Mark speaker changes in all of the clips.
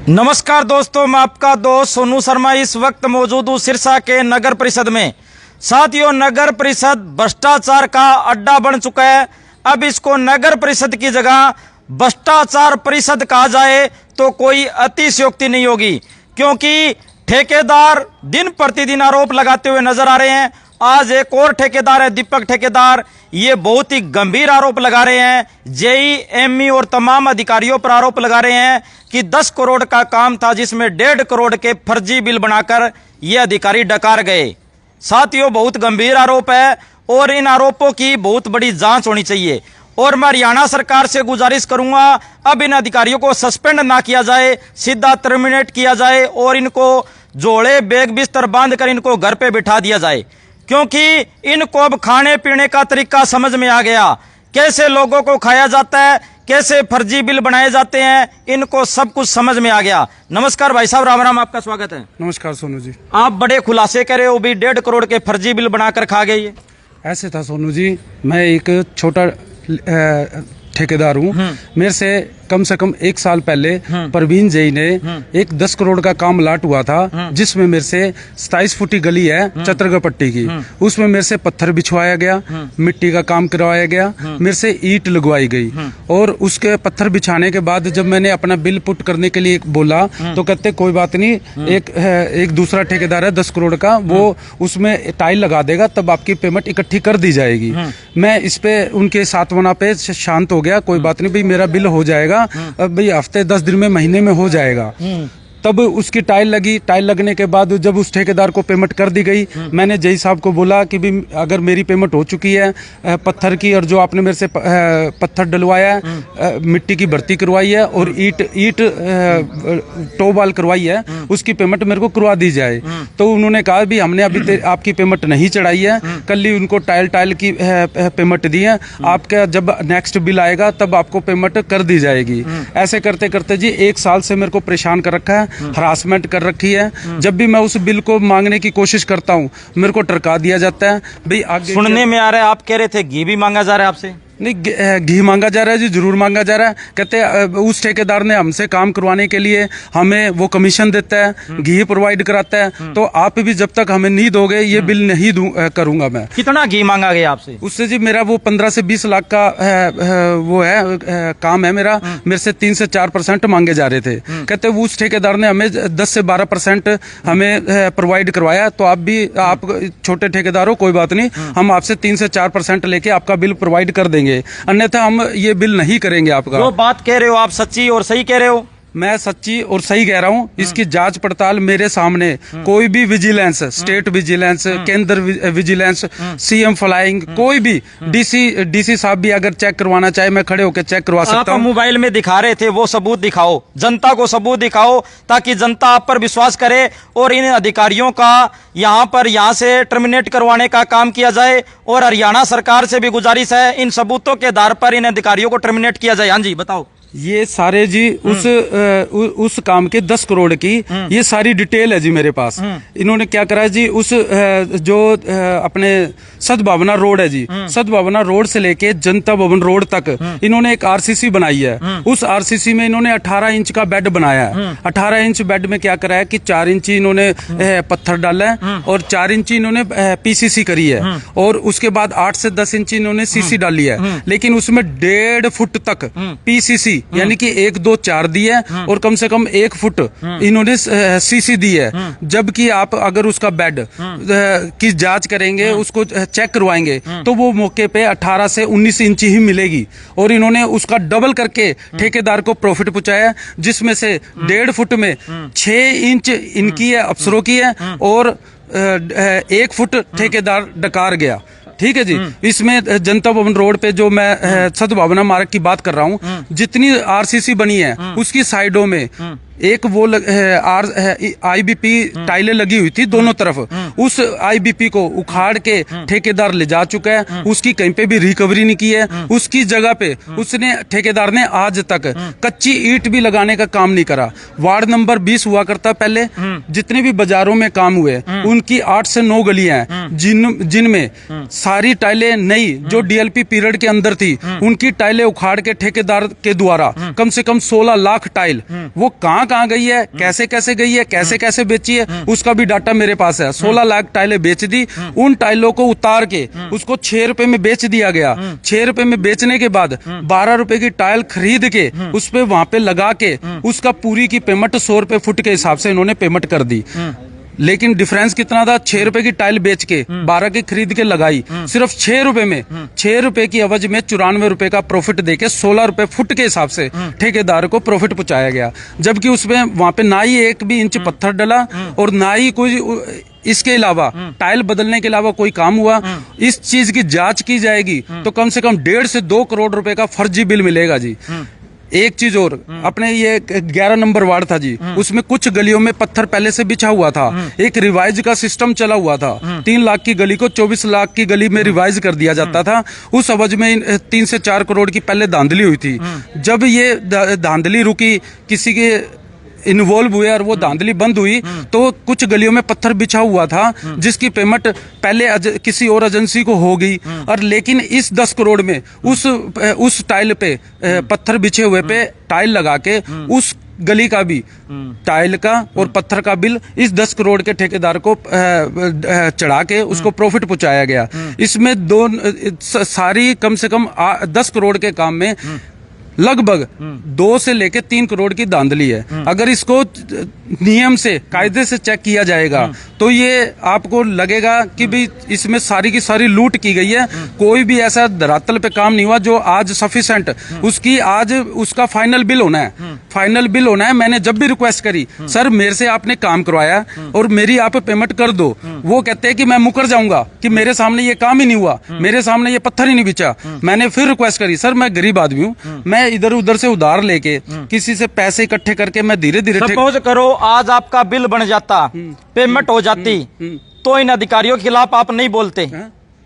Speaker 1: नमस्कार दोस्तों, मैं आपका दोस्त सोनू शर्मा इस वक्त मौजूद हूँ सिरसा के नगर परिषद में। साथियों, नगर परिषद भ्रष्टाचार का अड्डा बन चुका है। अब इसको नगर परिषद की जगह भ्रष्टाचार परिषद कहा जाए तो कोई अतिशयोक्ति नहीं होगी, क्योंकि ठेकेदार दिन प्रतिदिन आरोप लगाते हुए नजर आ रहे हैं। आज एक और ठेकेदार है दीपक ठेकेदार, ये बहुत ही गंभीर आरोप लगा रहे हैं। जेईएमई और तमाम अधिकारियों पर आरोप लगा रहे हैं कि 10 करोड़ का काम था जिसमें 1.5 करोड़ के फर्जी बिल बनाकर ये अधिकारी डकार गए। साथियों, बहुत गंभीर आरोप है और इन आरोपों की बहुत बड़ी जांच होनी चाहिए। और मैं हरियाणा सरकार से गुजारिश करूंगा, अब इन अधिकारियों को सस्पेंड ना किया जाए, सीधा टर्मिनेट किया जाए और इनको जोड़े बैग बिस्तर बांध कर इनको घर पे बिठा दिया जाए, क्योंकि इनको अब खाने पीने का तरीका समझ में आ गया। कैसे लोगों को खाया जाता है, कैसे फर्जी बिल बनाए जाते हैं, इनको सब कुछ समझ में आ गया। नमस्कार भाई साहब, राम राम, आपका स्वागत है।
Speaker 2: नमस्कार सोनू जी।
Speaker 1: आप बड़े खुलासे करे हो, भी 1.5 करोड़ के फर्जी बिल बनाकर खा गए।
Speaker 2: ऐसे था सोनू जी, मैं एक छोटा ठेकेदार हूँ। मेरे से कम 1 साल पहले परवीन जी ने एक 10 करोड़ का काम लाट हुआ था, जिसमें मेरे से 27 फुटी गली है चतरगढ़ पट्टी की, उसमें मेरे से पत्थर बिछवाया गया, मिट्टी का काम करवाया गया, मेरे से ईंट लगवाई गई। और उसके पत्थर बिछाने के बाद जब मैंने अपना बिल पुट करने के लिए बोला तो कहते कोई बात नहीं, एक दूसरा ठेकेदार है 10 करोड़ का, वो उसमें टाइल लगा देगा, तब आपकी पेमेंट इकट्ठी कर दी जाएगी। मैं इस पे उनके सांत्वना पे शांत हो गया, कोई बात नहीं भाई, मेरा बिल हो जाएगा, भाई हफ्ते 10 दिन में, महीने में हो जाएगा। तब उसकी टाइल लगी। टाइल लगने के बाद जब उस ठेकेदार को पेमेंट कर दी गई, मैंने जई साहब को बोला कि भी अगर मेरी पेमेंट हो चुकी है पत्थर की, और जो आपने मेरे से पत्थर डलवाया है, मिट्टी की भर्ती करवाई है और ईट टोबाल करवाई है, उसकी पेमेंट मेरे को करवा दी जाए। तो उन्होंने कहा भी हमने अभी आपकी पेमेंट नहीं चढ़ाई है, कल ही उनको टाइल की पेमेंट दी है, आपका जब नेक्स्ट बिल आएगा तब आपको पेमेंट कर दी जाएगी। ऐसे करते करते जी 1 साल से मेरे को परेशान कर रखा है, हरासमेंट कर रखी है। जब भी मैं उस बिल को मांगने की कोशिश करता हूँ मेरे को टरका दिया जाता है। भाई आगे
Speaker 1: सुनने में आ रहा है, आप कह रहे थे घी भी मांगा जा रहा है आपसे।
Speaker 2: नहीं, घी मांगा जा रहा है जी, जरूर मांगा जा रहा है। कहते उस ठेकेदार ने हमसे काम करवाने के लिए हमें वो कमीशन देता है, घी प्रोवाइड कराता है, तो आप भी जब तक हमें नहीं दोगे ये बिल नहीं करूंगा मैं।
Speaker 1: कितना घी मांगा गया आपसे?
Speaker 2: उससे जी मेरा वो 15 से 20 लाख का वो है काम है मेरा, मेरे से 3 से 4% मांगे जा रहे थे। कहते उस ठेकेदार ने हमें 10 से 12% हमें प्रोवाइड करवाया, तो आप छोटे ठेकेदार हो, कोई बात नहीं, हम आपसे 3 से 4% लेके आपका बिल प्रोवाइड कर देंगे, अन्यथा हम ये बिल नहीं करेंगे आपका।
Speaker 1: जो बात कह रहे हो आप सच्ची और सही कह रहे हो?
Speaker 2: मैं सच्ची और सही कह रहा हूँ। इसकी जांच पड़ताल मेरे सामने कोई भी विजिलेंस, स्टेट विजिलेंस, केंद्र विजिलेंस, सीएम फ्लाइंग, कोई भी डीसी साहब भी अगर चेक करवाना चाहे मैं खड़े होकर चेक करवा सकता हूँ।
Speaker 1: आप मोबाइल में दिखा रहे थे, वो सबूत दिखाओ, जनता को सबूत दिखाओ, ताकि जनता आप पर विश्वास करे और इन अधिकारियों का यहाँ से टर्मिनेट करवाने का काम किया जाए। और हरियाणा सरकार से भी गुजारिश है, इन सबूतों के आधार पर इन अधिकारियों को टर्मिनेट किया जाए। हाँ जी, बताओ।
Speaker 2: ये सारे जी उस काम के 10 करोड़ की ये सारी डिटेल है जी मेरे पास। इन्होंने क्या करा जी, उस जो अपने सद्भावना रोड है जी, सद्भावना रोड से लेके जनता भवन रोड तक इन्होंने एक आरसीसी बनाई है। उस आरसीसी में इन्होंने 18 इंच का बेड बनाया है। 18 इंच बेड में क्या करा है कि 4 इंची इन्होंने पत्थर डाला है और 4 इंची इन्होंने पीसीसी करी है, और उसके बाद 8 से 10 इंची इन्होंने सीसी डाली है। लेकिन उसमें 1.5 फुट तक पीसीसी यानी कि 1, 2, 4 दी है, और कम से कम 1 फुट इन्होंने सीसी दी है। जबकि आप अगर उसका बेड की जांच करेंगे, उसको चेक करवाएंगे, तो वो मौके पे 18 से 19 इंची ही मिलेगी, और इन्होंने उसका डबल करके ठेकेदार को प्रॉफिट पहुंचाया, जिसमें से 1.5 फुट में 6 इंच इनकी है, अफसरों की है, और 1 फुट ठेकेदार डकार गया। ठीक है जी। इसमें जनता भवन रोड पे जो मैं सद्भावना मार्ग की बात कर रहा हूँ, जितनी आरसीसी बनी है उसकी साइडों में एक वो IBP टाइलें लगी हुई थी दोनों तरफ, उस आईबीपी को उखाड़ के ठेकेदार ले जा चुका है, उसकी कहीं पे भी रिकवरी नहीं की है। उसकी जगह पे उसने ठेकेदार ने आज तक कच्ची ईंट भी लगाने का काम नहीं करा। वार्ड नंबर 20 हुआ करता पहले, जितने भी बाजारों में काम हुए उनकी 8 से 9 गलियां हैं जिनमें सारी टाइलें नई जो डीएलपी पीरियड के अंदर थी उनकी टाइलें उखाड़ के ठेकेदार के द्वारा कम से कम 16 लाख टाइल वो कहां गई है, कैसे कैसे गई है, कैसे कैसे बेची है, उसका भी डाटा मेरे पास है। 16 लाख टाइलें बेच दी। उन टाइलों को उतार के उसको 6 रुपए में बेच दिया गया। 6 रुपए में बेचने के बाद 12 रुपए की टाइल खरीद के उस पे वहां पे लगा के उसका पूरी की पेमेंट 100 रुपए फुट के हिसाब से इन्होंने पेमेंट कर दी। लेकिन डिफरेंस कितना था? 6 रुपए की टाइल बेच के 12 की खरीद के लगाई, सिर्फ 6 रुपए में 6 रुपए की एवज में 94 रुपए का प्रॉफिट देके 16 रुपए फुट के हिसाब से ठेकेदार को प्रॉफिट पहुंचाया गया। जबकि उसमें वहां पे ना ही 1 भी इंच पत्थर डला और ना ही कोई इसके अलावा टाइल बदलने के अलावा कोई काम हुआ। इस चीज की जांच की जाएगी तो कम से कम 1.5 से 2 करोड़ रुपए का फर्जी बिल मिलेगा जी। एक चीज और, अपने ये 11 नंबर वार्ड था जी, उसमें कुछ गलियों में पत्थर पहले से बिछा हुआ था। एक रिवाइज का सिस्टम चला हुआ था। 3 लाख की गली को 24 लाख की गली में रिवाइज कर दिया जाता था। उस अवज में 3 से 4 करोड़ की पहले धांधली हुई थी। जब ये धांधली रुकी, किसी के इन्वॉल्व हुए और वो धांधली बंद हुई तो कुछ गलियों में पत्थर बिछा हुआ था जिसकी पेमेंट पहले किसी और एजेंसी को हो गई। और लेकिन इस 10 करोड़ में उस टाइल पे पत्थर बिछे हुए पे टाइल लगा के उस गली का भी टाइल का और पत्थर का बिल इस 10 करोड़ के ठेकेदार को चढ़ा के उसको प्रॉफिट पहुंचाया गया। इसमें सारी कम से कम 10 करोड़ के काम में लगभग 2 से लेके 3 करोड़ की धांधली है। अगर इसको नियम से कायदे से चेक किया जाएगा तो ये आपको लगेगा कि भी इसमें सारी की सारी लूट की गई है। कोई भी ऐसा धरातल पे काम नहीं हुआ जो आज सफिशिएंट उसकी आज उसका फाइनल बिल होना है। फाइनल बिल होना है। मैंने जब भी रिक्वेस्ट करी, सर मेरे से आपने काम करवाया और मेरी आप पेमेंट कर दो, वो कहते हैं कि मैं मुकर जाऊंगा कि मेरे सामने ये काम ही नहीं हुआ, मेरे सामने ये पत्थर ही नहीं बिछा। मैंने फिर रिक्वेस्ट करी, सर मैं गरीब आदमी हूँ, मैं इधर उधर से उधार लेके किसी से पैसे इकट्ठे करके मैं धीरे धीरे
Speaker 1: सपोज करो आज आपका बिल बन जाता, पेमेंट हो जाती, तो इन अधिकारियों के खिलाफ आप नहीं बोलते?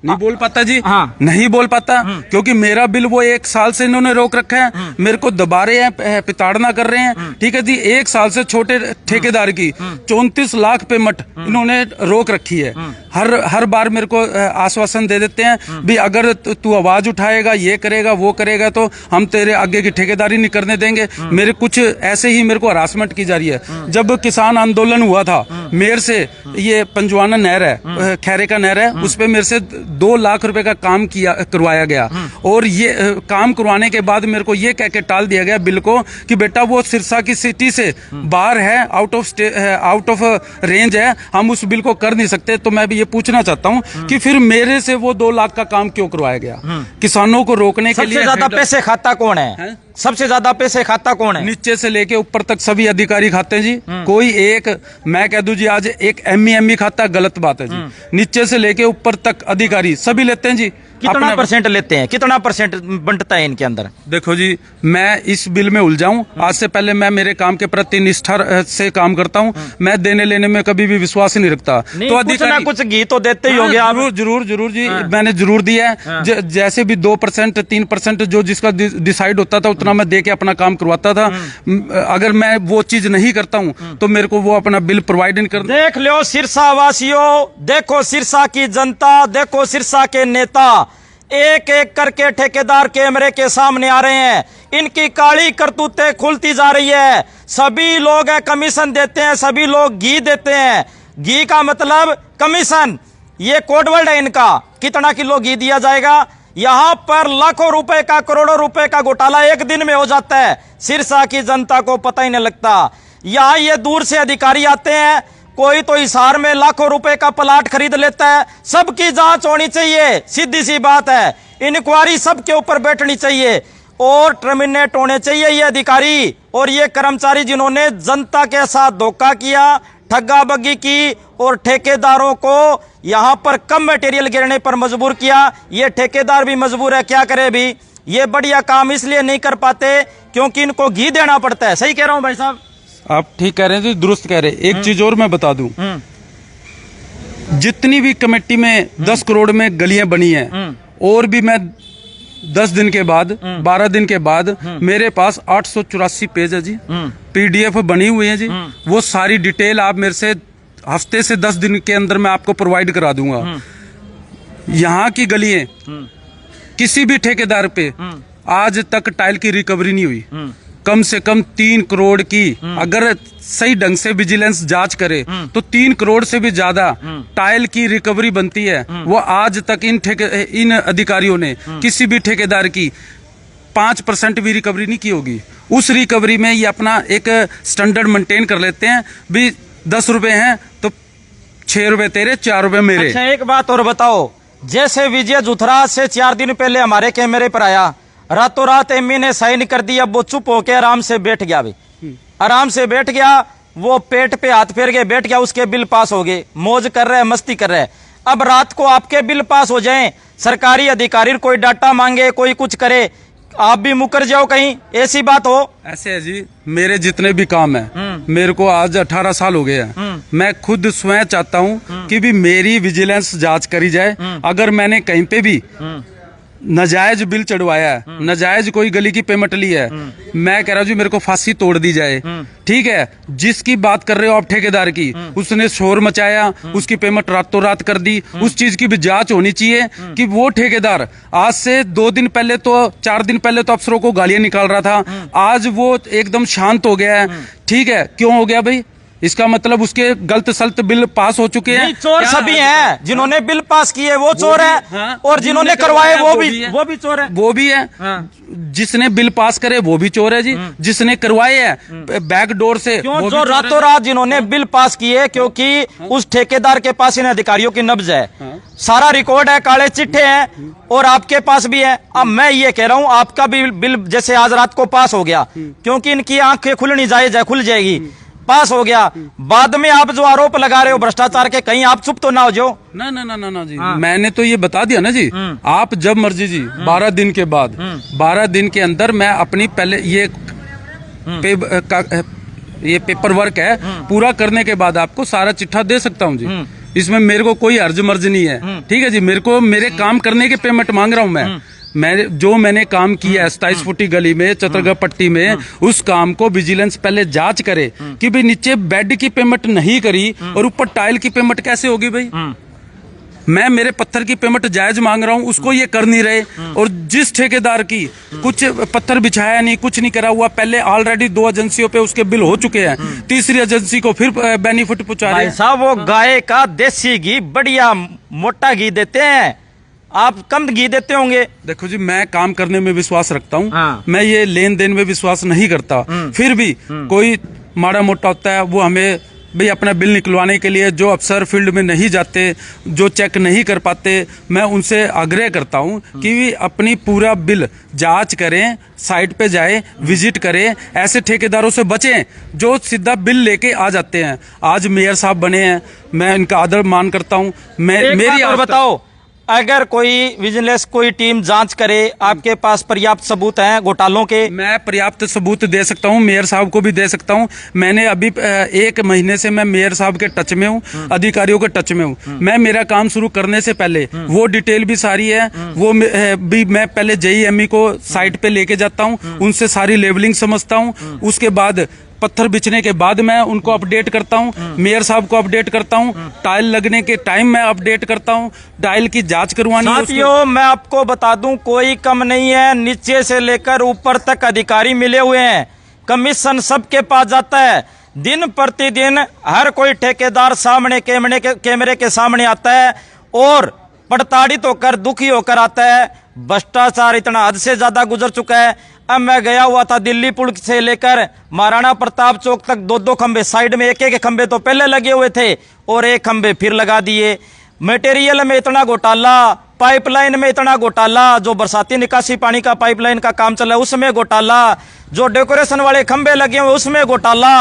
Speaker 2: नहीं बोल पाता जी।
Speaker 1: हाँ।
Speaker 2: नहीं बोल पाता क्योंकि मेरा बिल वो 1 साल से इन्होंने रोक रखा है। मेरे को दबा रहे हैं, पिताड़ना कर रहे हैं। ठीक है जी। 1 साल से छोटे ठेकेदार की 34 लाख पेमेंट इन्होंने रोक रखी है। हर बार मेरे को आश्वासन दे देते हैं भी अगर तू आवाज उठाएगा, ये करेगा, वो करेगा तो हम तेरे आगे की ठेकेदारी नहीं करने देंगे। मेरे कुछ ऐसे ही मेरे को हरासमेंट की जा रही है। जब किसान आंदोलन हुआ था, मेरे से ये पंजवाना नहर है, खैरे का नहर है, उस पर मेरे से 2 लाख रुपए का काम करवाया गया। और ये काम करवाने के बाद मेरे को ये कह के टाल दिया गया बिल को कि बेटा वो सिरसा की सिटी से बाहर है, आउट ऑफ रेंज है, हम उस बिल को कर नहीं सकते। तो मैं भी ये पूछना चाहता हूँ कि फिर मेरे से वो 2 लाख का काम क्यों करवाया गया? किसानों को रोकने के लिए।
Speaker 1: सबसे ज्यादा पैसे खाता कौन है? सबसे ज्यादा पैसे खाता कौन है?
Speaker 2: नीचे से लेके ऊपर तक सभी अधिकारी खाते हैं जी। कोई एक मैं कह दूं जी आज एक एमई खाता, गलत बात है जी। नीचे से लेके ऊपर तक अधिकारी सभी लेते हैं जी।
Speaker 1: कितना परसेंट लेते हैं? कितना परसेंट बंटता है इनके अंदर?
Speaker 2: देखो जी, मैं इस बिल में उलझाऊं, आज से पहले मैं मेरे काम के प्रति निष्ठा से काम करता हूं। मैं देने लेने में कभी भी विश्वास ही नहीं रखता।
Speaker 1: तो अधिकारी कुछ घी तो देते ही होंगे आप।
Speaker 2: जरूर जी। मैंने जरूर दिया है। जैसे भी 2% 3% जो जिसका डिसाइड होता था उतना मैं दे के अपना काम करवाता था। अगर मैं वो चीज नहीं करता हूं तो मेरे को वो अपना बिल प्रोवाइड नहीं कर।
Speaker 1: देख लो सिरसा वासियों, देखो सिरसा की जनता, देखो सिरसा के नेता, एक एक करके ठेकेदार कैमरे के सामने आ रहे हैं। इनकी काली करतूतें खुलती जा रही है। सभी लोग कमीशन देते हैं, सभी लोग घी देते हैं। घी का मतलब कमीशन, ये कोडवर्ड है इनका। कितना किलो घी दिया जाएगा? यहां पर लाखों रुपए का, करोड़ों रुपए का घोटाला एक दिन में हो जाता है। सिरसा की जनता को पता ही नहीं लगता। यहां ये दूर से अधिकारी आते हैं, कोई तो हिसार में लाखों रुपए का प्लाट खरीद लेता है। सबकी जांच होनी चाहिए, सीधी सी बात है। इंक्वायरी सबके ऊपर बैठनी चाहिए और टर्मिनेट होने चाहिए ये अधिकारी और ये कर्मचारी जिन्होंने जनता के साथ धोखा किया, ठग्गाबग्गी की और ठेकेदारों को यहां पर कम मटेरियल गिरने पर मजबूर किया। ये ठेकेदार भी मजबूर है, क्या करे भी। ये बढ़िया काम इसलिए नहीं कर पाते क्योंकि इनको घी देना पड़ता है। सही कह रहा हूं भाई साहब?
Speaker 2: आप ठीक कह रहे हैं जी, दुरुस्त कह रहे हैं। एक चीज और मैं बता दूं, जितनी भी कमेटी में 10 करोड़ में गलियां बनी हैं, और भी मैं 10 दिन के बाद 12 दिन के बाद मेरे पास 884 पेज है जी, PDF बनी हुई है जी। वो सारी डिटेल आप मेरे से हफ्ते से 10 दिन के अंदर मैं आपको प्रोवाइड करा दूंगा। यहाँ की गलियां किसी भी ठेकेदार पे आज तक टाइल की रिकवरी नहीं हुई। कम से कम 3 करोड़ की अगर सही ढंग से विजिलेंस जांच करे तो 3 करोड़ से भी ज्यादा टाइल की रिकवरी बनती है। वो आज तक इन अधिकारियों ने किसी भी ठेकेदार की 5% भी रिकवरी नहीं की होगी। उस रिकवरी में ये अपना एक स्टैंडर्ड मेंटेन कर लेते हैं भी 10 रुपए हैं तो 6 रुपए तेरे, 4 रुपए मेरे।
Speaker 1: अच्छा, एक बात और बताओ, जैसे विजय जुथरा से 4 दिन पहले हमारे कैमरे पर आया, रातों रात एमई ने साइन कर दिया, वो चुप होके आराम से बैठ गया भाई, आराम से बैठ गया, वो पेट पे हाथ फेर के बैठ गया, उसके बिल पास हो गए, मौज कर रहे हैं, मस्ती कर रहे हैं। अब रात को आपके बिल पास हो जाएं, सरकारी अधिकारी कोई डाटा मांगे, कोई कुछ करे, आप भी मुकर जाओ कहीं, ऐसी बात हो?
Speaker 2: ऐसे है जी, मेरे जितने भी काम है, मेरे को आज 18 साल हो गए हैं, मैं खुद स्वयं चाहता हूं कि भी मेरी विजिलेंस जांच करी जाए। अगर मैंने कहीं पे भी नाजायज बिल चढ़वाया है, नाजायज कोई गली की पेमेंट ली है, मैं कह रहा हूँ जी मेरे को फांसी तोड़ दी जाए। ठीक है, जिसकी बात कर रहे हो आप ठेकेदार की, उसने शोर मचाया, उसकी पेमेंट रातों रात कर दी, उस चीज की भी जांच होनी चाहिए कि वो ठेकेदार आज से 2 दिन पहले तो 4 दिन पहले तो अफसरों को गालियां निकाल रहा था, आज वो एकदम शांत हो गया है। ठीक है, क्यों हो गया भाई? इसका मतलब उसके गलत सलत बिल पास हो चुके हैं।
Speaker 1: चोर सभी हैं, जिन्होंने बिल पास किए वो चोर है,
Speaker 2: हाँ,
Speaker 1: और जिन्होंने करवाए वो भी चोर है।
Speaker 2: वो भी है,
Speaker 1: हाँ।
Speaker 2: जिसने बिल पास करे वो भी चोर है जी, जिसने करवाए हैं बैक डोर से
Speaker 1: क्यों?
Speaker 2: वो
Speaker 1: जो रातों रात जिन्होंने बिल पास किए, क्योंकि उस ठेकेदार के पास इन अधिकारियों की नब्ज है, सारा रिकॉर्ड है, काले चिट्ठे हैं, और आपके पास भी है। अब मैं ये कह रहा हूं, आपका भी बिल जैसे आज रात को पास हो गया, क्योंकि इनकी आंखें खुलनी जायज है, खुल जाएगी, पास हो गया, बाद में आप जो आरोप लगा रहे हो भ्रष्टाचार के, कहीं आप चुप तो ना हो जाओ?
Speaker 2: ना ना ना ना ना जी, मैंने तो ये बता दिया ना जी, आप जब मर्जी जी 12 दिन के बाद 12 दिन के अंदर मैं अपनी पहले ये पेपर वर्क है पूरा करने के बाद आपको सारा चिट्ठा दे सकता हूँ जी। इसमें मेरे को कोई अर्ज मर्ज नहीं है। ठीक है जी, मेरे को मेरे काम करने के पेमेंट मांग रहा हूँ मैंने काम किया है 27 फुटी गली में, चतरगा पट्टी में, उस काम को विजिलेंस पहले जांच करे कि भाई नीचे बेड की पेमेंट नहीं करी और ऊपर टाइल की पेमेंट कैसे होगी भाई। मैं मेरे पत्थर की पेमेंट जायज मांग रहा हूँ, उसको ये कर नहीं रहे। और जिस ठेकेदार की कुछ पत्थर बिछाया नहीं, कुछ नहीं करा हुआ, पहले ऑलरेडी 2 एजेंसियों पे उसके बिल हो चुके हैं, तीसरी एजेंसी को फिर बेनिफिट पहुंचा रहे हैं।
Speaker 1: साहब, वो गाय का देसी घी बढ़िया मोटा घी देते हैं, आप कम घी देते होंगे।
Speaker 2: देखो जी, मैं काम करने में विश्वास रखता हूँ।
Speaker 1: हाँ।
Speaker 2: मैं ये लेन देन में विश्वास नहीं करता। फिर भी कोई माड़ा मोटा होता है, वो हमें भाई अपना बिल निकलवाने के लिए जो अफसर फील्ड में नहीं जाते, जो चेक नहीं कर पाते, मैं उनसे आग्रह करता हूं कि अपनी पूरा बिल जांच करें, साइट पे जाए, विजिट करें। ऐसे ठेकेदारों से बचें जो सीधा बिल लेके आ जाते हैं। आज मेयर साहब बने हैं, मैं इनका आदर मान करता हूं। मेरी
Speaker 1: और बताओ, अगर कोई विजिलेंस कोई टीम जांच करे, आपके पास पर्याप्त सबूत हैं घोटालों के?
Speaker 2: मैं पर्याप्त सबूत दे सकता हूं, मेयर साहब को भी दे सकता हूं। मैंने अभी 1 महीने से मैं मेयर साहब के टच में हूं, अधिकारियों के टच में हूं। मैं मेरा काम शुरू करने से पहले वो डिटेल भी सारी है, वो भी मैं पहले JEME को साइट पे लेके जाता हूं, उनसे सारी लेवलिंग समझता हूं। उसके बाद पत्थर बिछने के बाद मैं उनको अपडेट करता हूं, मेयर साहब को अपडेट करता हूं, टाइल लगने के टाइम मैं अपडेट करता हूं, टाइल की जांच करवानी है।
Speaker 1: साथियों, मैं आपको बता दूं, कोई कम नहीं है, नीचे से लेकर ऊपर तक अधिकारी मिले हुए हैं, कमीशन सबके पास जाता है। दिन प्रतिदिन हर कोई ठेकेदार सामने कैमरे के सामने आता है और प्रताड़ित होकर, दुखी होकर आता है। भ्रष्टाचार इतना हद से ज्यादा गुजर चुका है। अब मैं गया हुआ था दिल्ली पुल से लेकर महाराणा प्रताप चौक तक, 2-2 खंबे, साइड में एक खंबे तो पहले लगे हुए थे और 1 खंबे फिर लगा दिए। मटेरियल में इतना घोटाला, पाइपलाइन में इतना घोटाला, जो बरसाती निकासी पानी का पाइपलाइन का काम चल रहा है उसमें घोटाला, जो डेकोरेशन वाले खंबे लगे हुए उसमें घोटाला।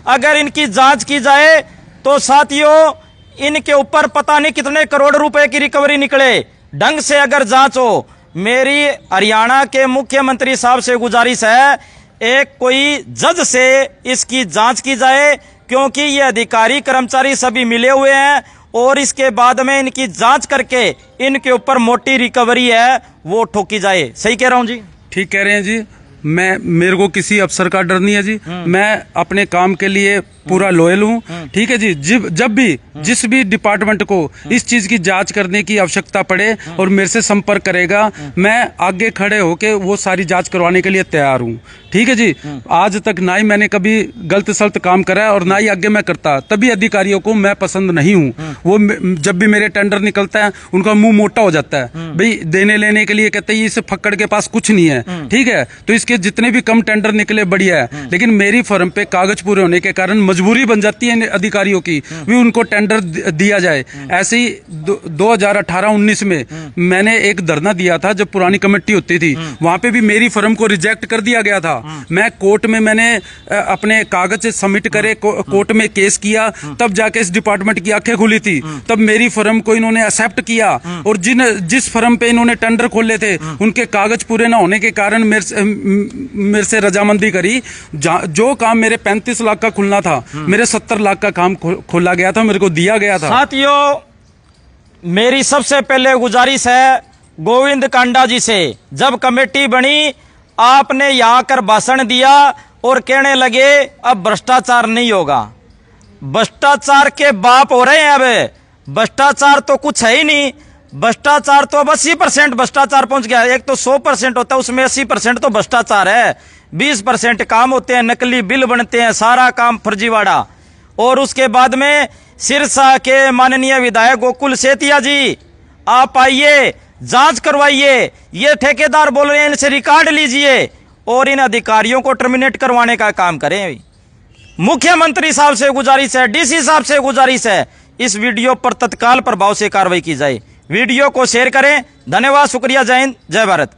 Speaker 1: अगर इनकी जांच की जाए तो साथियों, इनके ऊपर पता नहीं कितने करोड़ रुपए की रिकवरी निकले। ढंग से अगर जांच हो, मेरी हरियाणा के मुख्यमंत्री साहब से गुजारिश है, एक कोई जज से इसकी जांच की जाए, क्योंकि ये अधिकारी कर्मचारी सभी मिले हुए हैं और इसके बाद में इनकी जांच करके इनके ऊपर मोटी रिकवरी है वो ठोकी जाए। सही कह रहा हूं जी?
Speaker 2: ठीक कह रहे हैं जी। मेरे को किसी अफसर का डर नहीं है जी। मैं अपने काम के लिए पूरा लॉयल हूँ। ठीक है जी। जब भी जिस भी डिपार्टमेंट को इस चीज की जांच करने की आवश्यकता पड़े और मेरे से संपर्क करेगा, मैं आगे खड़े होके वो सारी जांच करवाने के लिए तैयार हूँ। ठीक है जी। आज तक ना ही मैंने कभी गलत सलत काम करा है और ना ही आगे मैं करता। तभी अधिकारियों को मैं पसंद नहीं हूँ। वो जब भी मेरे टेंडर निकलता है उनका मुंह मोटा हो जाता है। भाई देने लेने के लिए कहते हैं इस फक्कड़ के पास कुछ नहीं है। ठीक है, तो इसके जितने भी कम टेंडर निकले बढ़िया है, लेकिन मेरी फर्म पे कागज पूरे होने के कारण मजबूरी बन जाती है अधिकारियों की भी उनको टेंडर दिया जाए। ऐसे ही 2018-19 में मैंने एक धरना दिया था जब पुरानी कमेटी होती थी, वहां पे भी मेरी फर्म को रिजेक्ट कर दिया गया था। मैं कोर्ट में मैंने अपने कागज सबमिट करे, कोर्ट में केस किया, तब जाके इस डिपार्टमेंट की आंखें खुली थी। तब मेरी फर्म को इन्होंने एक्सेप्ट किया और जिस फर्म पे इन्होंने टेंडर खोले थे उनके कागज पूरे ना होने के कारण मेरे से रजामंदी करी। जो काम मेरे 35 लाख का खुलना था, मेरे 70 लाख का काम खोला गया था, मेरे को दिया गया था।
Speaker 1: साथियों, मेरी सबसे पहले गुजारिश है गोविंद कांडा जी से, जब कमेटी बनी आपने यहां आकर भाषण दिया और कहने लगे अब भ्रष्टाचार नहीं होगा। भ्रष्टाचार के बाप हो रहे हैं। अब भ्रष्टाचार तो कुछ है ही नहीं। भ्रष्टाचार तो अब 80% भ्रष्टाचार पहुंच गया। एक तो 100% होता है, उसमें 80% तो भ्रष्टाचार है। 20% काम होते हैं, नकली बिल बनते हैं, सारा काम फर्जीवाड़ा। और उसके बाद में सिरसा के माननीय विधायक गोकुल सेतिया जी, आप आइए, जांच करवाइए। ये ठेकेदार बोल रहे हैं, इनसे रिकॉर्ड लीजिए और इन अधिकारियों को टर्मिनेट करवाने का काम करें। मुख्यमंत्री साहब से गुजारिश है, डीसी साहब से गुजारिश है, इस वीडियो पर तत्काल प्रभाव से कार्रवाई की जाए। वीडियो को शेयर करें। धन्यवाद, शुक्रिया, जय हिंद, जय भारत।